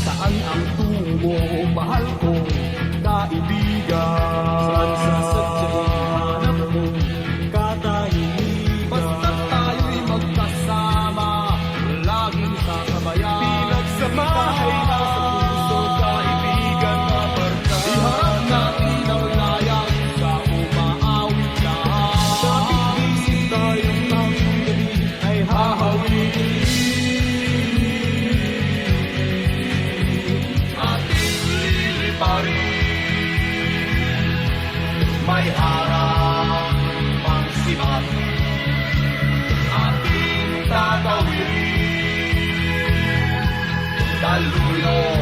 Saan ang tungo, mahal kong kaibigan? Saan sa sadyang hanap mo, katahimikan? Basta tayo'y magkasama, laging kakabayan. Pinagsamahay na sa puso, kaibigan na barkada. Iharap natin ang layang sa umaawit lahat. Sa bignisin tayong tanging gabi ay hahawiin. Ating liliparin, may harap pang sibat. Ating tatawirin, daluyan